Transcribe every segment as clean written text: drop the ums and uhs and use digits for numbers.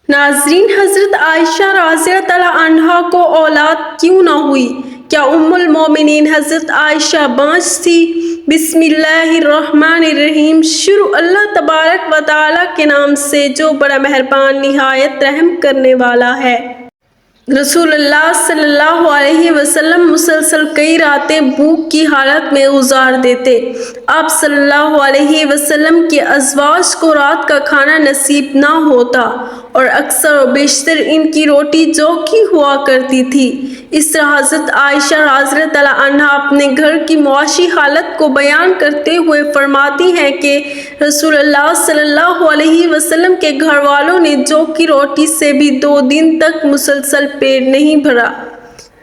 ناظرین، حضرت عائشہ رضی اللہ عنہا کو اولاد کیوں نہ ہوئی؟ کیا ام المومنین حضرت عائشہ بانجھ تھی؟ بسم اللہ الرحمن الرحیم۔ شروع اللہ تبارک و تعالیٰ کے نام سے جو بڑا مہربان نہایت رحم کرنے والا ہے۔ رسول اللہ صلی اللہ علیہ وسلم مسلسل کئی راتیں بھوک کی حالت میں گزار دیتے۔ آپ صلی اللہ علیہ وسلم کے ازواج کو رات کا کھانا نصیب نہ ہوتا اور اکثر و بیشتر ان کی روٹی جو کی ہوا کرتی تھی۔ اس طرح حضرت عائشہ رضی اللہ عنہا اپنے گھر کی معاشی حالت کو بیان کرتے ہوئے فرماتی ہیں کہ رسول اللہ صلی اللہ علیہ وسلم کے گھر والوں نے جو کی روٹی سے بھی 2 دن تک مسلسل پیٹ نہیں بھرا،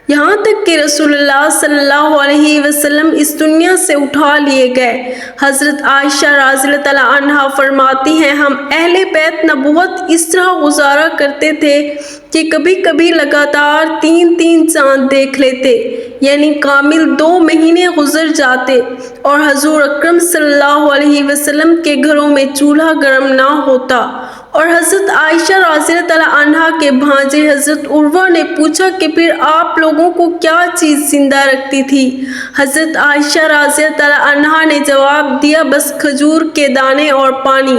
یہاں تک کہ رسول اللہ صلی اللہ علیہ وسلم اس دنیا سے اٹھا لیے گئے۔ حضرت عائشہ رضی اللہ عنہا فرماتی ہیں، ہم اہل بیت نبوت اس طرح گزارا کرتے تھے کہ کبھی کبھی لگاتار 3 چاند دیکھ لیتے، یعنی کامل 2 مہینے گزر جاتے، اور حضور اکرم صلی اللہ علیہ وسلم کے گھروں میں چولہا گرم نہ ہوتا۔ اور حضرت عائشہ رضی اللہ عنہا کے بھانجے حضرت عروہ نے پوچھا کہ پھر آپ لوگوں کو کیا چیز زندہ رکھتی تھی؟ حضرت عائشہ رضی اللہ عنہا نے جواب دیا، بس کھجور کے دانے اور پانی۔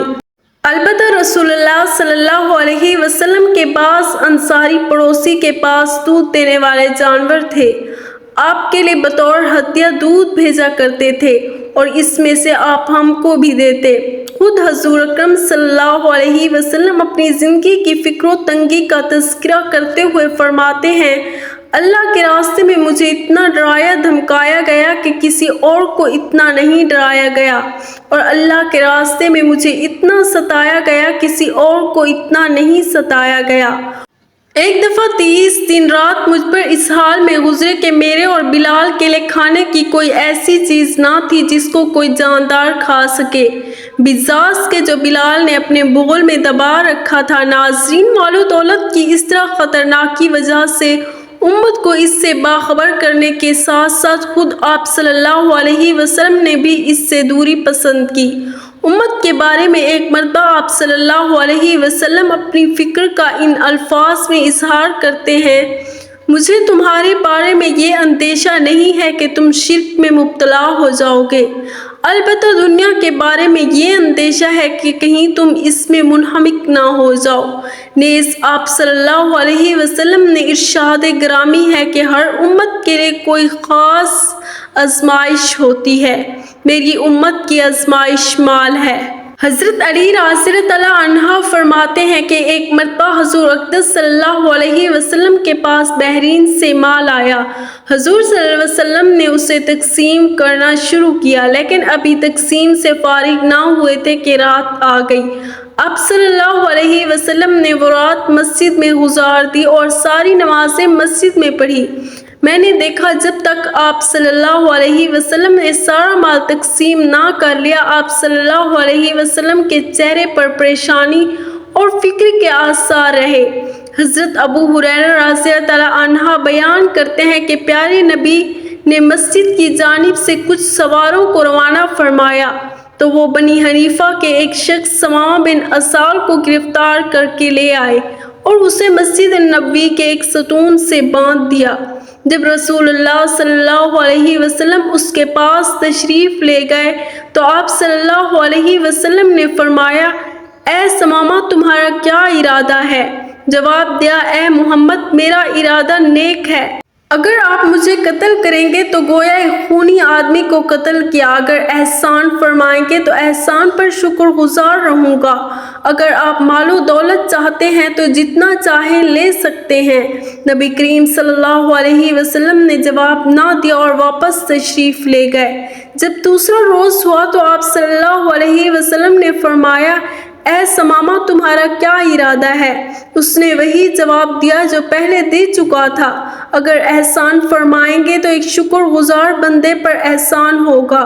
البتہ رسول اللہ صلی اللہ علیہ وسلم کے بعض انصاری پڑوسی کے پاس دودھ دینے والے جانور تھے، آپ کے لیے بطور ہدیہ دودھ بھیجا کرتے تھے اور اس میں سے آپ ہم کو بھی دیتے۔ خود حضور اکرم صلی اللہ علیہ وسلم اپنی زندگی کی فکر و تنگی کا تذکرہ کرتے ہوئے فرماتے ہیں، اللہ کے راستے میں مجھے اتنا ڈرایا دھمکایا گیا کہ کسی اور کو اتنا نہیں ڈرایا گیا، اور اللہ کے راستے میں مجھے اتنا ستایا گیا کسی اور کو اتنا نہیں ستایا گیا۔ ایک دفعہ 30 دن رات مجھ پر اس حال میں گزرے کہ میرے اور بلال کے لیے کھانے کی کوئی ایسی چیز نہ تھی جس کو کوئی جاندار کھا سکے، بجاز کہ جو بلال نے اپنے بغل میں دبا رکھا تھا۔ ناظرین، مال و دولت کی اس طرح خطرناکی وجہ سے امت کو اس سے باخبر کرنے کے ساتھ ساتھ خود آپ صلی اللہ علیہ وسلم نے بھی اس سے دوری پسند کی۔ امت کے بارے میں ایک مرتبہ آپ صلی اللہ علیہ وسلم اپنی فکر کا ان الفاظ میں اظہار کرتے ہیں، مجھے تمہارے بارے میں یہ اندیشہ نہیں ہے کہ تم شرک میں مبتلا ہو جاؤ گے، البتہ دنیا کے بارے میں یہ اندیشہ ہے کہ کہیں تم اس میں منہمک نہ ہو جاؤ۔ نیز آپ صلی اللہ علیہ وسلم نے ارشاد گرامی ہے کہ ہر امت کے لیے کوئی خاص آزمائش ہوتی ہے، میری امت کی آزمائش مال ہے۔ حضرت علی رضی اللہ عنہ فرماتے ہیں کہ ایک مرتبہ حضور اقدس صلی اللہ علیہ وسلم کے پاس بحرین سے مال آیا۔ حضور صلی اللہ علیہ وسلم نے اسے تقسیم کرنا شروع کیا، لیکن ابھی تقسیم سے فارغ نہ ہوئے تھے کہ رات آ گئی۔ آپ صلی اللہ علیہ وسلم نے وہ رات مسجد میں گزار دی اور ساری نمازیں مسجد میں پڑھی۔ میں نے دیکھا جب تک آپ صلی اللہ علیہ وسلم نے سارا مال تقسیم نہ کر لیا، آپ صلی اللہ علیہ وسلم کے چہرے پر پریشانی اور فکر کے آثار رہے۔ حضرت ابو ہریرہ رضی اللہ عنہ بیان کرتے ہیں کہ پیارے نبی نے مسجد کی جانب سے کچھ سواروں کو روانہ فرمایا تو وہ بنی حنیفہ کے ایک شخص ثمامہ بن اسال کو گرفتار کر کے لے آئے اور اسے مسجد نبوی کے ایک ستون سے باندھ دیا۔ جب رسول اللہ صلی اللہ علیہ وسلم اس کے پاس تشریف لے گئے تو آپ صلی اللہ علیہ وسلم نے فرمایا، اے ثمامہ، تمہارا کیا ارادہ ہے؟ جواب دیا، اے محمد، میرا ارادہ نیک ہے۔ اگر آپ مجھے قتل کریں گے تو گویا ایک خونی آدمی کو قتل کیا، اگر احسان فرمائیں گے تو احسان پر شکر گزار رہوں گا، اگر آپ مال و دولت چاہتے ہیں تو جتنا چاہیں لے سکتے ہیں۔ نبی کریم صلی اللہ علیہ وسلم نے جواب نہ دیا اور واپس تشریف لے گئے۔ جب دوسرا روز ہوا تو آپ صلی اللہ علیہ وسلم نے فرمایا، اے ثمامہ، تمہارا کیا ارادہ ہے؟ اس نے وہی جواب دیا جو پہلے دے چکا تھا، اگر احسان فرمائیں گے تو ایک شکر گزار بندے پر احسان ہوگا۔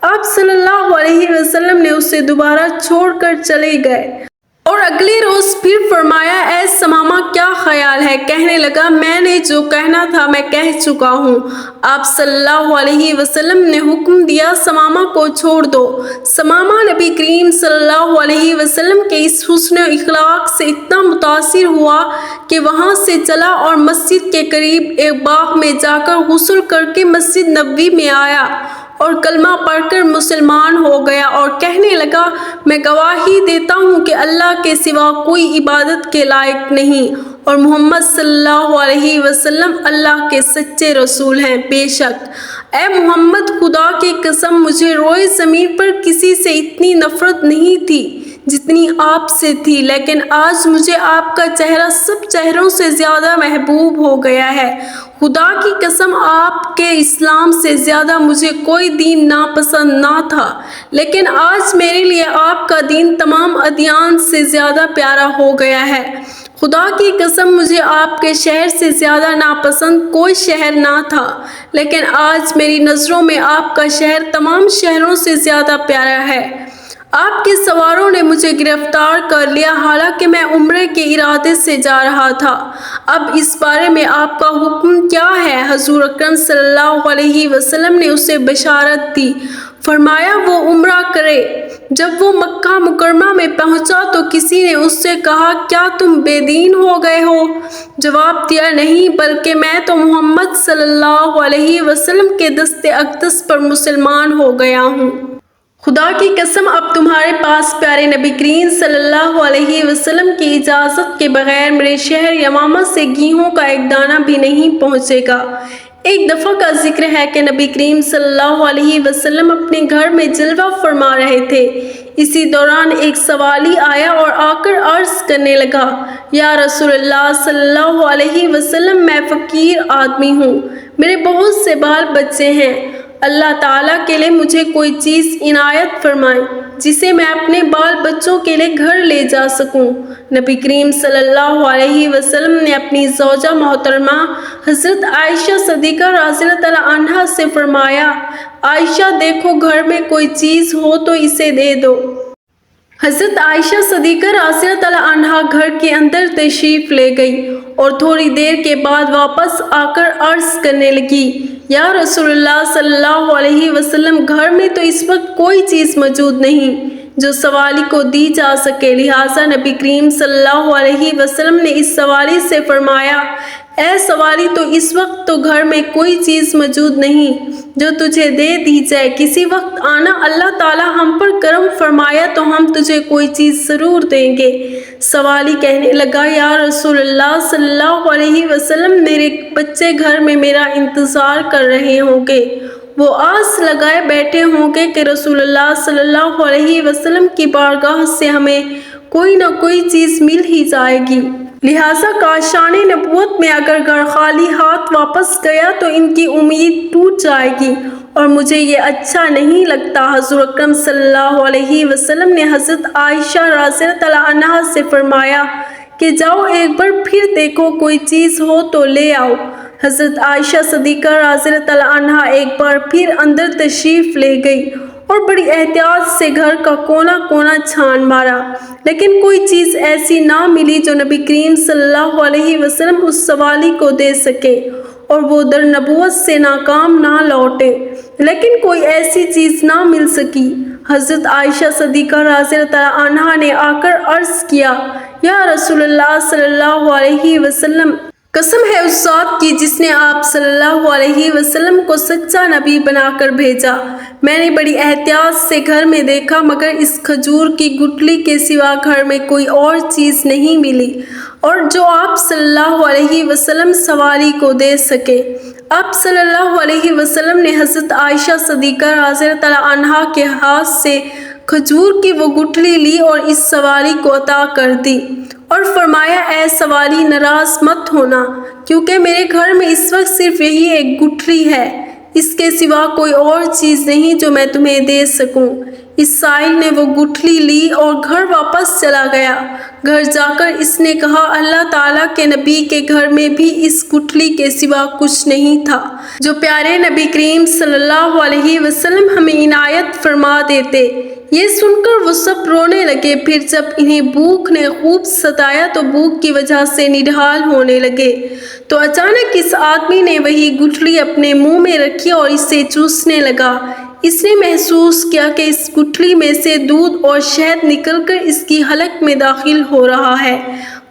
آپ صلی اللہ علیہ وسلم نے اسے دوبارہ چھوڑ کر چلے گئے اور اگلے روز پھر فرمایا، اے ثمامہ، کیا خیال ہے۔ کہنے لگا میں نے جو کہنا تھا میں کہہ چکا ہوں۔ آپ صلی اللہ علیہ وسلم نے حکم دیا ثمامہ کو چھوڑ دو۔ ثمامہ نبی کریم صلی اللہ علیہ وسلم کے اس حسن اخلاق سے اتنا متاثر ہوا کہ وہاں سے چلا اور مسجد کے قریب ایک باغ میں جا کر غسل کر کے مسجد نبوی میں آیا اور کلمہ پڑھ کر مسلمان ہو گیا اور کہنے لگا میں گواہی دیتا ہوں کہ اللہ کے سوا کوئی عبادت کے لائق نہیں اور محمد صلی اللہ علیہ وسلم اللہ کے سچے رسول ہیں۔ بے شک اے محمد خدا کی قسم مجھے روئے زمین پر کسی سے اتنی نفرت نہیں تھی جتنی آپ سے تھی، لیکن آج مجھے آپ کا چہرہ سب چہروں سے زیادہ محبوب ہو گیا ہے۔ خدا کی قسم آپ کے اسلام سے زیادہ مجھے کوئی دین ناپسند نہ تھا، لیکن آج میرے لیے آپ کا دین تمام ادیان سے زیادہ پیارا ہو گیا ہے۔ خدا کی قسم مجھے آپ کے شہر سے زیادہ ناپسند کوئی شہر نہ تھا، لیکن آج میری نظروں میں آپ کا شہر تمام شہروں سے زیادہ پیارا ہے۔ آپ کے سواروں نے مجھے گرفتار کر لیا حالانکہ میں عمرے کے ارادے سے جا رہا تھا۔ اب اس بارے میں آپ کا حکم کیا ہے؟ حضور اکرم صلی اللہ علیہ وسلم نے اسے بشارت دی، فرمایا وہ عمرہ کرے۔ جب وہ مکہ مکرمہ میں پہنچا تو کسی نے اس سے کہا کیا تم بے دین ہو گئے ہو؟ جواب دیا نہیں بلکہ میں تو محمد صلی اللہ علیہ وسلم کے دست اقدس پر مسلمان ہو گیا ہوں۔ خدا کی قسم اب تمہارے پاس پیارے نبی کریم صلی اللہ علیہ وسلم کی اجازت کے بغیر میرے شہر یمامہ سے گیہوں کا ایک دانہ بھی نہیں پہنچے گا۔ ایک دفعہ کا ذکر ہے کہ نبی کریم صلی اللہ علیہ وسلم اپنے گھر میں جلوہ فرما رہے تھے۔ اسی دوران ایک سوالی آیا اور آ کر عرض کرنے لگا یا رسول اللہ صلی اللہ علیہ وسلم میں فقیر آدمی ہوں، میرے بہت سے بال بچے ہیں، اللہ تعالیٰ کے لیے مجھے کوئی چیز عنایت فرمائیں جسے میں اپنے بال بچوں کے لیے گھر لے جا سکوں۔ نبی کریم صلی اللہ علیہ وسلم نے اپنی زوجہ محترمہ حضرت عائشہ صدیقہ رضی اللہ عنہا سے فرمایا عائشہ دیکھو گھر میں کوئی چیز ہو تو اسے دے دو۔ حضرت عائشہ صدیقہ رضی اللہ عنہا گھر کے اندر تشریف لے گئی اور تھوڑی دیر کے بعد واپس آ کر عرض کرنے لگی یا رسول اللہ صلی اللہ علیہ وسلم گھر میں تو اس وقت کوئی چیز موجود نہیں جو سوالی کو دی جا سکے، لہٰذا نبی کریم صلی اللہ علیہ وسلم نے اس سوالی سے فرمایا اے سوالی تو اس وقت تو گھر میں کوئی چیز موجود نہیں جو تجھے دے دی جائے، کسی وقت آنا اللہ تعالیٰ ہم پر کرم فرمایا تو ہم تجھے کوئی چیز ضرور دیں گے۔ سوالی کہنے لگا یا رسول اللہ صلی اللہ علیہ وسلم میرے بچے گھر میں میرا انتظار کر رہے ہوں گے، وہ آس لگائے بیٹھے ہوں گے کہ رسول اللہ صلی اللہ علیہ وسلم کی بارگاہ سے ہمیں کوئی نہ کوئی چیز مل ہی جائے گی، لہٰذا کاشان نبوت میں اگر گھر خالی ہاتھ واپس گیا تو ان کی امید ٹوٹ جائے گی اور مجھے یہ اچھا نہیں لگتا۔ حضور اکرم صلی اللہ علیہ وسلم نے حضرت عائشہ رضی اللہ عنہا سے فرمایا کہ جاؤ ایک بار پھر دیکھو کوئی چیز ہو تو لے آؤ۔ حضرت عائشہ صدیقہ رضی اللہ عنہا ایک بار پھر اندر تشریف لے گئی اور بڑی احتیاط سے گھر کا کونا کونا چھان مارا، لیکن کوئی چیز ایسی نہ ملی جو نبی کریم صلی اللہ علیہ وسلم اس سوالی کو دے سکے اور وہ در نبوت سے ناکام نہ لوٹے، لیکن کوئی ایسی چیز نہ مل سکی۔ حضرت عائشہ صدیقہ رضی اللہ عنہا نے آ کر عرض کیا یا رسول اللہ صلی اللہ علیہ وسلم قسم ہے اس ذات کی جس نے آپ صلی اللہ علیہ وسلم کو سچا نبی بنا کر بھیجا، میں نے بڑی احتیاط سے گھر میں دیکھا مگر اس کھجور کی گٹلی کے سوا گھر میں کوئی اور چیز نہیں ملی اور جو آپ صلی اللہ علیہ وسلم سوالی کو دے سکے۔ آپ صلی اللہ علیہ وسلم نے حضرت عائشہ صدیقہ رضی اللہ عنہا کے ہاتھ سے کھجور کی وہ گٹھلی لی اور اس سوالی کو عطا کر دی اور فرمایا اے سوالی ناراض مت ہونا کیونکہ میرے گھر میں اس وقت صرف یہی ایک گٹھلی ہے، اس کے سوا کوئی اور چیز نہیں جو میں تمہیں دے سکوں۔ اس سائل نے وہ گٹھلی لی اور گھر واپس چلا گیا۔ گھر جا کر اس نے کہا اللہ تعالیٰ کے نبی کے گھر میں بھی اس گٹھلی کے سوا کچھ نہیں تھا جو پیارے نبی کریم صلی اللہ علیہ وسلم ہمیں عنایت فرما دیتے۔ یہ سن کر وہ سب رونے لگے۔ پھر جب انہیں بھوک نے خوب ستایا تو بھوک کی وجہ سے نڈھال ہونے لگے تو اچانک اس آدمی نے وہی گٹھلی اپنے منہ میں رکھی اور اسے چوسنے لگا۔ اس نے محسوس کیا کہ اس گٹھلی میں سے دودھ اور شہد نکل کر اس کی حلق میں داخل ہو رہا ہے۔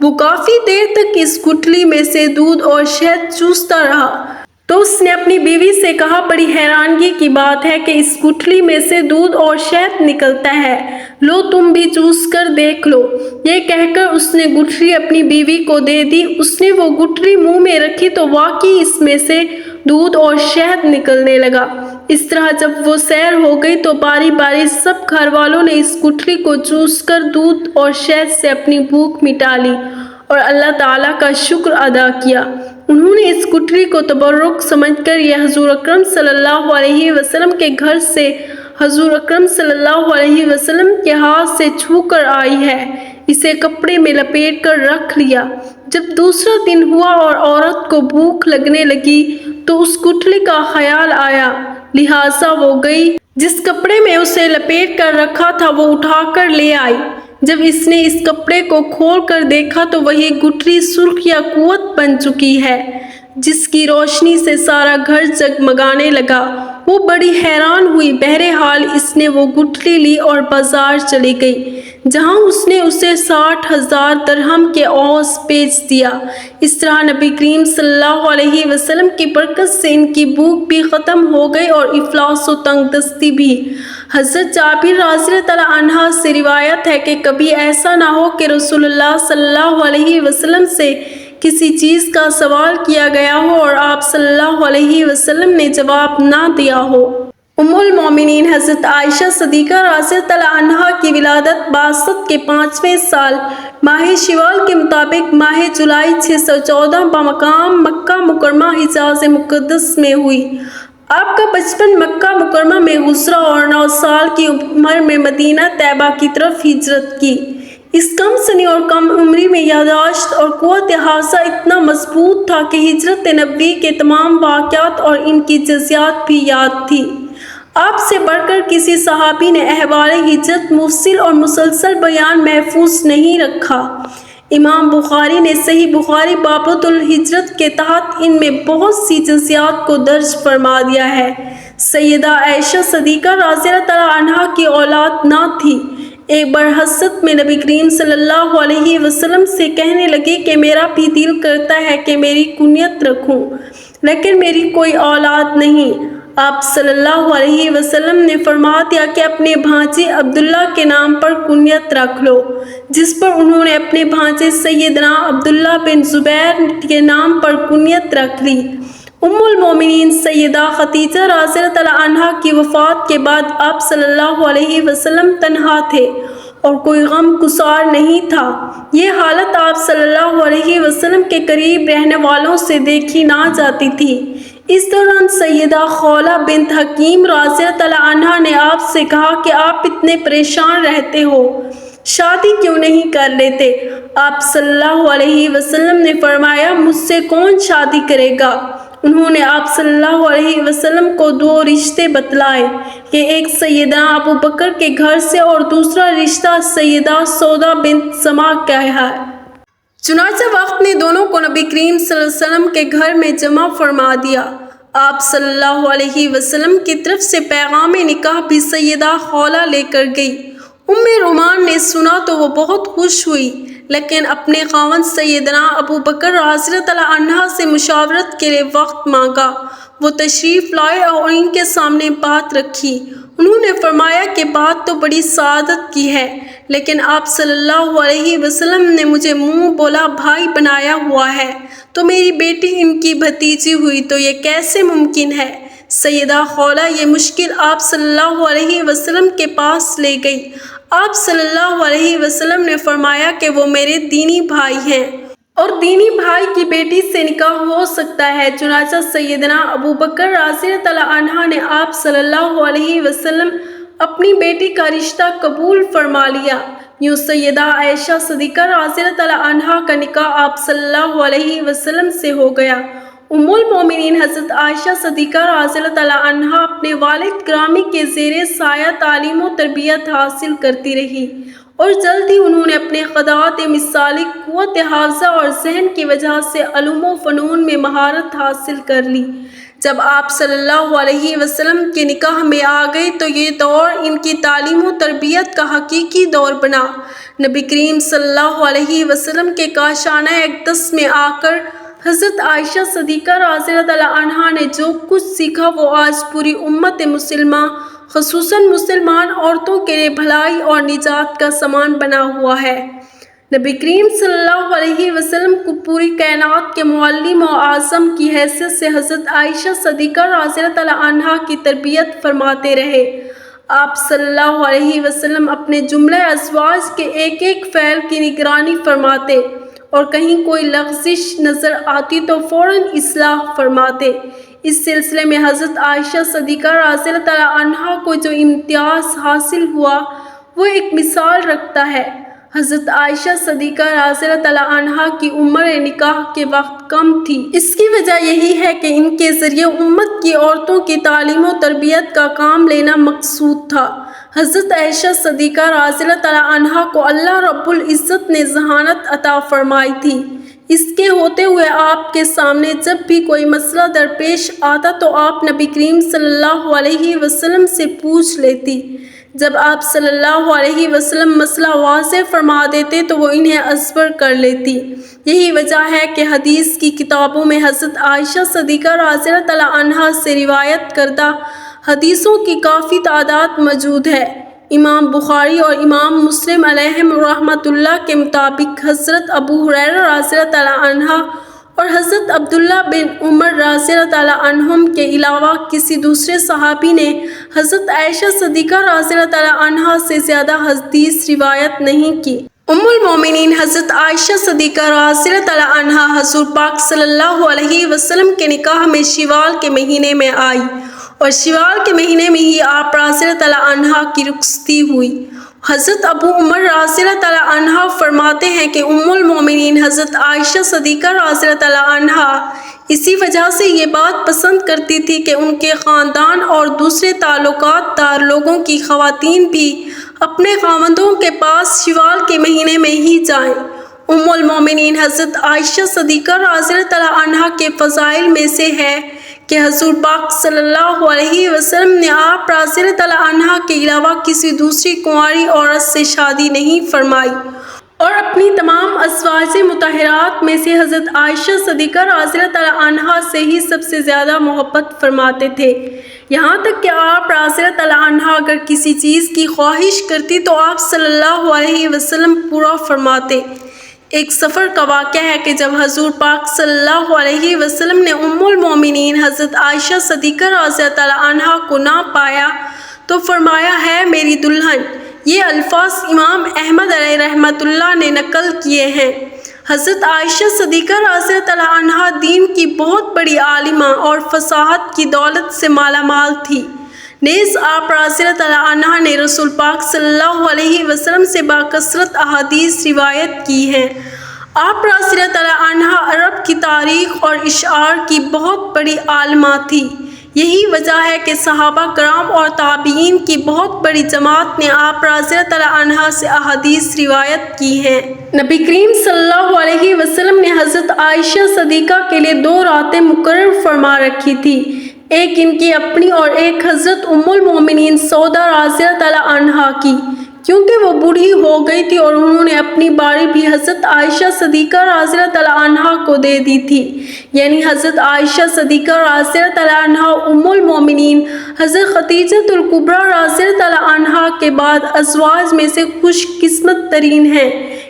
وہ کافی دیر تک اس گٹھلی میں سے دودھ اور شہد چوستا رہا۔ تو اس نے اپنی بیوی سے کہا، بڑی حیرانگی کی بات ہے کہ اس گٹھلی میں سے دودھ اور شہد نکلتا ہے، لو تم بھی چوس کر دیکھ لو۔ یہ کہہ کر اس نے گٹھلی اپنی بیوی کو دے دی۔ اس نے وہ گٹھلی منہ میں رکھی تو واقعی اس میں سے دودھ اور شہد نکلنے لگا۔ اس طرح جب وہ سیر ہو گئی تو باری باری سب گھر والوں نے اس گٹھلی کو چوس کر دودھ اور شہد سے اپنی بھوک مٹا لی اور اللہ تعالیٰ کا شکر ادا کیا۔ انہوں نے اس گٹھلی کو تبرک سمجھ کر یہ حضور اکرم صلی اللہ علیہ وسلم کے گھر سے حضور اکرم صلی اللہ علیہ وسلم کے ہاتھ سے چھو کر آئی ہے، اسے کپڑے میں لپیٹ کر رکھ لیا۔ جب دوسرا دن ہوا اور عورت کو بھوک لگنے لگی تو اس گٹھلی کا خیال آیا، لہٰذا وہ گئی، جس کپڑے میں اسے لپیٹ کر رکھا تھا وہ اٹھا کر لے آئی۔ جب اس نے اس کپڑے کو کھول کر دیکھا تو وہی گٹھلی سرخ یا قوت بن چکی ہے، جس کی روشنی سے سارا گھر جگمگانے لگا۔ وہ بڑی حیران ہوئی۔ بہرحال اس نے وہ گٹھلی لی اور بازار چلی گئی، جہاں اس نے اسے 60,000 درہم کے عوض بیچ دیا۔ اس طرح نبی کریم صلی اللہ علیہ وسلم کی برکت سے ان کی بھوک بھی ختم ہو گئی اور افلاس و تنگ دستی بھی۔ حضرت جابر رضی اللہ عنہ سے روایت ہے کہ کبھی ایسا نہ ہو کہ رسول اللہ صلی اللہ علیہ وسلم سے کسی چیز کا سوال کیا گیا ہو اور آپ صلی اللہ علیہ وسلم نے جواب نہ دیا ہو۔ ام المومنین حضرت عائشہ صدیقہ رضی اللہ عنہا کی ولادت بعثت کے 5ویں سال ماہ شوال کے مطابق ماہ جولائی 614 بمقام مکہ مکرمہ حجاز مقدس میں ہوئی۔ آپ کا بچپن مکہ مکرمہ میں گزرا اور 9 سال کی عمر میں مدینہ طیبہ کی طرف ہجرت کی۔ اس کم سنی اور کم عمری میں یادداشت اور قوت حافظہ اتنا مضبوط تھا کہ ہجرت نبوی کے تمام واقعات اور ان کی جزیات بھی یاد تھی۔ آپ سے بڑھ کر کسی صحابی نے احوال ہجرت مفصل اور مسلسل بیان محفوظ نہیں رکھا۔ امام بخاری نے صحیح بخاری بابۃ الہجرت کے تحت ان میں بہت سی جزیات کو درج فرما دیا ہے۔ سیدہ عائشہ صدیقہ رضی اللہ عنہا کی اولاد نہ تھی۔ ایک بار حسرت میں نبی کریم صلی اللہ علیہ وسلم سے کہنے لگی کہ میرا بھی دل کرتا ہے کہ میری کنیت رکھوں، لیکن میری کوئی اولاد نہیں۔ آپ صلی اللہ علیہ وسلم نے فرما دیا کہ اپنے بھانجے عبداللہ کے نام پر کنیت رکھ لو، جس پر انہوں نے اپنے بھانجے سیدنا عبداللہ بن زبیر کے نام پر کنیت رکھ لی۔ ام المومنین سیدہ خدیجہ رضی اللہ عنہا کی وفات کے بعد آپ صلی اللہ علیہ وسلم تنہا تھے اور کوئی غم گسار نہیں تھا۔ یہ حالت آپ صلی اللہ علیہ وسلم کے قریب رہنے والوں سے دیکھی نہ جاتی تھی۔ اس دوران سیدہ خولہ بنت حکیم رضی اللہ عنہا نے آپ سے کہا کہ آپ اتنے پریشان رہتے ہو، شادی کیوں نہیں کر لیتے؟ آپ صلی اللہ علیہ وسلم نے فرمایا، مجھ سے کون شادی کرے گا؟ انہوں نے آپ صلی اللہ علیہ وسلم کو 2 رشتے بتلائے کہ ایک سیدنا ابو بکر کے گھر سے اور دوسرا رشتہ سیدہ سودا بنت زمعہ کا ہے۔ چنانچہ وقت نے دونوں کو نبی کریم صلی اللہ علیہ وسلم کے گھر میں جمع فرما دیا۔ آپ صلی اللہ علیہ وسلم کی طرف سے پیغام نکاح بھی سیدہ خولہ لے کر گئی۔ ام رومان نے سنا تو وہ بہت خوش ہوئی، لیکن اپنے خاوند سیدنا ابو بکر رضی اللہ عنہ سے مشاورت کے لیے وقت مانگا۔ وہ تشریف لائے اور ان کے سامنے بات رکھی۔ انہوں نے فرمایا کہ بات تو بڑی سعادت کی ہے، لیکن آپ صلی اللہ علیہ وسلم نے مجھے منہ بولا بھائی بنایا ہوا ہے، تو میری بیٹی ان کی بھتیجی ہوئی تو یہ کیسے ممکن ہے؟ سیدہ خولہ یہ مشکل آپ صلی اللہ علیہ وسلم کے پاس لے گئی۔ آپ صلی اللہ علیہ وسلم نے فرمایا کہ وہ میرے دینی بھائی ہیں اور دینی بھائی کی بیٹی سے نکاح ہو سکتا ہے۔ چنانچہ سیدنا ابو بکر رضی اللہ عنہ نے آپ صلی اللہ علیہ وسلم اپنی بیٹی کا رشتہ قبول فرما لیا۔ یوں سیدہ عائشہ صدیقہ رضی اللہ عنہا کا نکاح آپ صلی اللہ علیہ وسلم سے ہو گیا ام المومنین حضرت عائشہ صدیقہ رضی اللہ تعالیٰ عنہا اپنے والد گرامی کے زیر سایہ تعلیم و تربیت حاصل کرتی رہی اور جلد ہی انہوں نے اپنے خدمات مثالی قوت حافظہ اور ذہن کی وجہ سے علوم و فنون میں مہارت حاصل کر لی۔ جب آپ صلی اللہ علیہ وسلم کے نکاح میں آ گئے تو یہ دور ان کی تعلیم و تربیت کا حقیقی دور بنا۔ نبی کریم صلی اللہ علیہ وسلم کے کاشانہ اقدس میں آ کر حضرت عائشہ صدیقہ رضی اللہ تعالیٰ عنہا نے جو کچھ سیکھا وہ آج پوری امت مسلمہ خصوصاً مسلمان عورتوں کے لیے بھلائی اور نجات کا سامان بنا ہوا ہے۔ نبی کریم صلی اللہ علیہ وسلم کو پوری کائنات کے معلم و اعظم کی حیثیت سے حضرت عائشہ صدیقہ رضی اللہ تعالیٰ عنہا کی تربیت فرماتے رہے۔ آپ صلی اللہ علیہ وسلم اپنے جملہ ازواج کے ایک ایک فعل کی نگرانی فرماتے اور کہیں کوئی لغزش نظر آتی تو فوراً اصلاح فرماتے۔ اس سلسلے میں حضرت عائشہ صدیقہ رضی اللہ تعالیٰ عنہا کو جو امتیاز حاصل ہوا وہ ایک مثال رکھتا ہے۔ حضرت عائشہ صدیقہ رضی اللہ تعالیٰ عنہا کی عمر نکاح کے وقت کم تھی۔ اس کی وجہ یہی ہے کہ ان کے ذریعے امت کی عورتوں کی تعلیم و تربیت کا کام لینا مقصود تھا۔ حضرت عائشہ صدیقہ رضی اللہ تعالیٰ عنہا کو اللہ رب العزت نے ذہانت عطا فرمائی تھی۔ اس کے ہوتے ہوئے آپ کے سامنے جب بھی کوئی مسئلہ درپیش آتا تو آپ نبی کریم صلی اللہ علیہ وسلم سے پوچھ لیتی۔ جب آپ صلی اللہ علیہ وسلم مسئلہ واضح فرما دیتے تو وہ انہیں ازبر کر لیتی۔ یہی وجہ ہے کہ حدیث کی کتابوں میں حضرت عائشہ صدیقہ رضی اللہ تعالیٰ عنہا سے روایت کردہ حدیثوں کی کافی تعداد موجود ہے۔ امام بخاری اور امام مسلم علیہم رحمۃ اللہ کے مطابق حضرت ابو ہریرہ رضی اللہ تعالیٰ عنہ اور حضرت عبداللہ بن عمر رضی اللہ تعالیٰ عنہم کے علاوہ کسی دوسرے صحابی نے حضرت عائشہ صدیقہ رضی اللہ تعالیٰ عنہا سے زیادہ حدیث روایت نہیں کی۔ ام المومنین حضرت عائشہ صدیقہ رضی اللہ تعالیٰ عنہا حضور پاک صلی اللہ علیہ وسلم کے نکاح میں شوال کے مہینے میں آئی اور شوال کے مہینے میں ہی آپ رضی اللہ تعالیٰ عنہا کی رخصتی ہوئی۔ حضرت ابو عمر رضی اللہ تعالیٰ عنہ فرماتے ہیں کہ ام المومنین حضرت عائشہ صدیقہ رضی اللہ تعالیٰ عنہا اسی وجہ سے یہ بات پسند کرتی تھی کہ ان کے خاندان اور دوسرے تعلقات دار لوگوں کی خواتین بھی اپنے خاوندوں کے پاس شوال کے مہینے میں ہی جائیں۔ ام المومنین حضرت عائشہ صدیقہ رضی اللہ تعالیٰ عنہا کے فضائل میں سے ہے کہ حضور پاک صلی اللہ علیہ وسلم نے آپ رضی اللہ تعالیٰ عنہا کے علاوہ کسی دوسری کنواری عورت سے شادی نہیں فرمائی اور اپنی تمام ازواج مطہرات میں سے حضرت عائشہ صدیقہ رضی اللہ تعالیٰ عنہا سے ہی سب سے زیادہ محبت فرماتے تھے۔ یہاں تک کہ آپ رضی اللہ تعالیٰ عنہا اگر کسی چیز کی خواہش کرتی تو آپ صلی اللہ علیہ وسلم پورا فرماتے۔ ایک سفر کا واقعہ ہے کہ جب حضور پاک صلی اللہ علیہ وسلم نے ام المومنین حضرت عائشہ صدیقہ رضی اللہ تعالیٰ عنہا کو نہ پایا تو فرمایا ہے میری دلہن۔ یہ الفاظ امام احمد علیہ رحمۃ اللہ نے نقل کیے ہیں۔ حضرت عائشہ صدیقہ رضی اللہ تعالیٰ عنہا دین کی بہت بڑی عالمہ اور فصاحت کی دولت سے مالا مال تھی۔ نیز آپ رضی اللہ تعالیٰ عنہ نے رسول پاک صلی اللہ علیہ وسلم سے باکثرت احادیث روایت کی ہیں۔ آپ رضی اللہ تعالیٰ عنہ عرب کی تاریخ اور اشعار کی بہت بڑی عالمہ تھی۔ یہی وجہ ہے کہ صحابہ کرام اور تابعین کی بہت بڑی جماعت نے آپ رضی اللہ تعالیٰ عنہ سے احادیث روایت کی ہیں۔ نبی کریم صلی اللہ علیہ وسلم نے حضرت عائشہ صدیقہ کے لیے 2 راتیں مقرر فرما رکھی تھی، ایک ان کی اپنی اور ایک حضرت ام المومنین سودا رضی اللہ تعالیٰ عنہا کی، کیونکہ وہ بوڑھی ہو گئی تھی اور انہوں نے اپنی باری بھی حضرت عائشہ صدیقہ رضی اللہ تعالیٰ عنہا کو دے دی تھی۔ یعنی حضرت عائشہ صدیقہ رضی اللہ تعالیٰ عنہا ام المومنین حضرت خدیجہ الکبریٰ رضی اللہ تعالیٰ عنہا کے بعد ازواج میں سے خوش قسمت ترین ہیں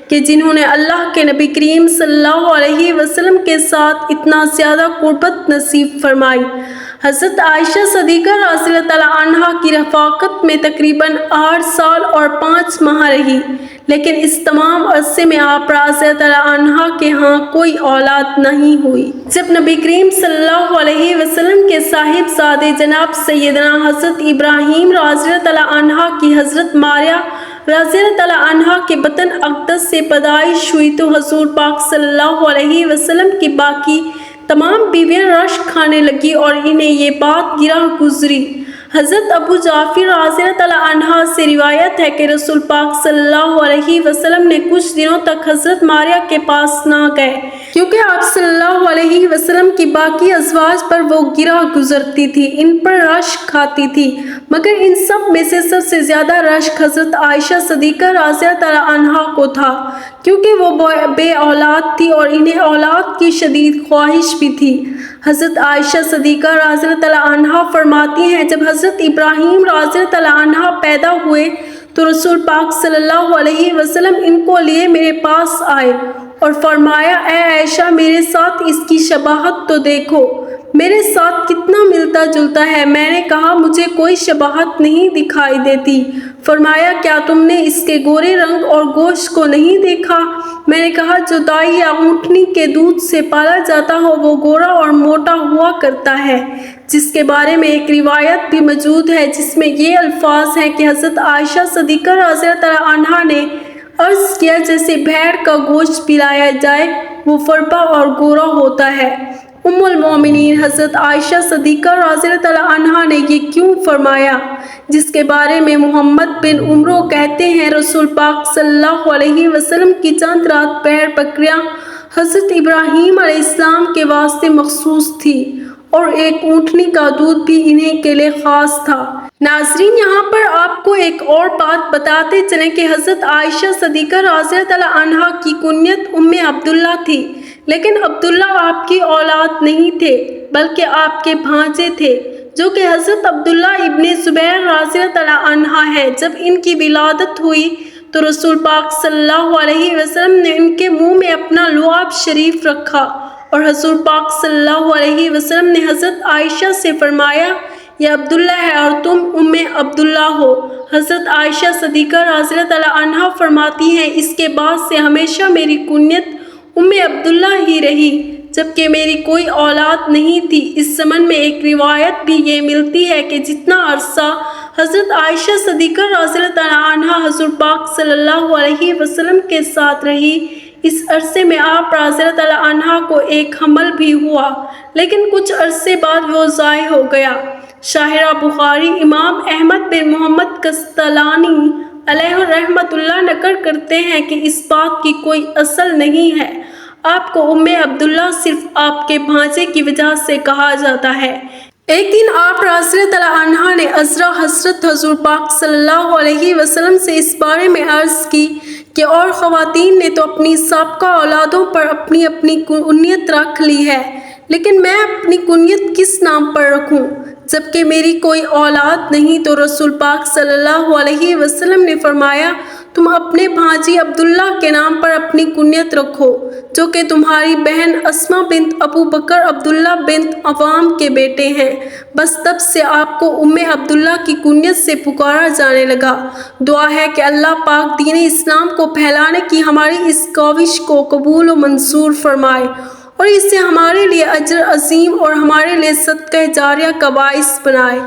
کہ جنہوں نے اللہ کے نبی کریم صلی اللہ علیہ وسلم کے ساتھ اتنا زیادہ قربت نصیب فرمائی۔ حضرت عائشہ صدیقہ رضی اللہ تعالیٰ عنہا کی رفاقت میں تقریباً 8 سال اور 5 ماہ رہی، لیکن اس تمام عرصے میں آپ رضی اللہ تعالیٰ عنہا کے ہاں کوئی اولاد نہیں ہوئی۔ جب نبی کریم صلی اللہ علیہ وسلم کے صاحب زادے جناب سیدنا حضرت ابراہیم رضی اللہ تعالیٰ عنہا کی حضرت ماریہ رضی اللہ تعالیٰ عنہا کے بطن اقدس سے پیدائش ہوئی تو حضور پاک صلی اللہ علیہ وسلم کی باقی تمام بیویاں رشک کھانے لگی اور انہیں یہ بات گراں گزری۔ حضرت ابو جعفر رضی اللہ تعالیٰ عنہ سے روایت ہے کہ رسول پاک صلی اللہ علیہ وسلم نے کچھ دنوں تک حضرت ماریہ کے پاس نہ گئے، کیونکہ آپ صلی اللہ علیہ وسلم کی باقی ازواج پر وہ گراں گزرتی تھی، ان پر رشک کھاتی تھی، مگر ان سب میں سے سب سے زیادہ رشک حضرت عائشہ صدیقہ رضی اللہ تعالیٰ عنہا کو تھا، کیونکہ وہ بے اولاد تھی اور انہیں اولاد کی شدید خواہش بھی تھی۔ حضرت عائشہ صدیقہ رضی اللہ تعالیٰ عنہا فرماتی ہیں، جب حضرت ابراہیم رضی اللہ تعالیٰ عنہ پیدا ہوئے تو رسول پاک صلی اللہ علیہ وسلم ان کو لیے میرے پاس آئے اور فرمایا، اے عائشہ میرے ساتھ اس کی شباہت تو دیکھو، میرے ساتھ کتنا ملتا جلتا ہے۔ میں نے کہا مجھے کوئی شباہت نہیں دکھائی دیتی۔ فرمایا کیا تم نے اس کے گورے رنگ اور گوشت کو نہیں دیکھا؟ میں نے کہا جو دائی یا اونٹنی کے دودھ سے پالا جاتا ہو وہ گورا اور موٹا ہوا کرتا ہے، جس کے بارے میں ایک روایت بھی موجود ہے جس میں یہ الفاظ ہیں کہ حضرت عائشہ صدیقہ رضی اللہ تعالیٰ عنہا نے عرض کیا، جیسے بھیڑ کا گوشت پلایا جائے وہ فربا اور گورا ہوتا ہے۔ ام المومنین حضرت عائشہ صدیقہ رضی اللہ تعالیٰ عنہا نے یہ کیوں فرمایا، جس کے بارے میں محمد بن عمرو کہتے ہیں، رسول پاک صلی اللہ علیہ وسلم کی چند رات بھیڑ بکریاں حضرت ابراہیم علیہ السلام کے واسطے مخصوص تھی اور ایک اونٹنی کا دودھ بھی انہیں کے لیے خاص تھا۔ ناظرین، یہاں پر آپ کو ایک اور بات بتاتے چلیں کہ حضرت عائشہ صدیقہ رضی اللہ تعالیٰ عنہا کی کنیت ام عبداللہ تھی، لیکن عبداللہ آپ کی اولاد نہیں تھے بلکہ آپ کے بھانجے تھے، جو کہ حضرت عبداللہ ابن زبیر رضی اللہ تعالیٰ عنہ ہے۔ جب ان کی ولادت ہوئی تو رسول پاک صلی اللہ علیہ وسلم نے ان کے منہ میں اپنا لعاب شریف رکھا اور حضور پاک صلی اللہ علیہ وسلم نے حضرت عائشہ سے فرمایا، یہ عبداللہ ہے اور تم ام عبداللہ ہو۔ حضرت عائشہ صدیقہ رضی اللہ تعالیٰ عنہا فرماتی ہیں، اس کے بعد سے ہمیشہ میری کنیت ام عبداللہ ہی رہی، جبکہ میری کوئی اولاد نہیں تھی۔ اس زمن میں ایک روایت بھی یہ ملتی ہے کہ جتنا عرصہ حضرت عائشہ صدیقہ رضی اللہ تعالیٰ عنہا حضور پاک صلی اللہ علیہ وسلم کے ساتھ رہی، اس عرصے میں آپ رضی اللہ تعالیٰ عنہا کو ایک حمل بھی ہوا، لیکن کچھ عرصے بعد وہ ضائع ہو گیا۔ شاہراہ بخاری امام احمد بن محمد کستلانی علیہ رحمۃ اللہ نقل کرتے ہیں کہ اس بات کی کوئی اصل نہیں ہے، آپ کو ام عبداللہ صرف آپ کے بھانجے کی وجہ سے کہا جاتا ہے۔ ایک دن آپ رضی اللہ تعالیٰ عنہا نے عذرا حضرت حضور پاک صلی اللہ علیہ وسلم سے اس بارے میں عرض کی کہ اور خواتین نے تو اپنی سابقہ اولادوں پر اپنی اپنی کنیت رکھ لی ہے، لیکن میں اپنی کنیت کس نام پر رکھوں جبکہ میری کوئی اولاد نہیں؟ تو رسول پاک صلی اللہ علیہ وسلم نے فرمایا، تم اپنے بھانجی عبداللہ کے نام پر اپنی کنیت رکھو، جو کہ تمہاری بہن اسماء بنت ابو بکر عبداللہ بنت عوام کے بیٹے ہیں۔ بس تب سے آپ کو ام عبداللہ کی کنیت سے پکارا جانے لگا۔ دعا ہے کہ اللہ پاک دین اسلام کو پھیلانے کی ہماری اس کوشش کو قبول و منظور فرمائے اور اسے ہمارے لیے اجر عظیم اور ہمارے لیے صدقہ جاریہ کا باعث بنائے۔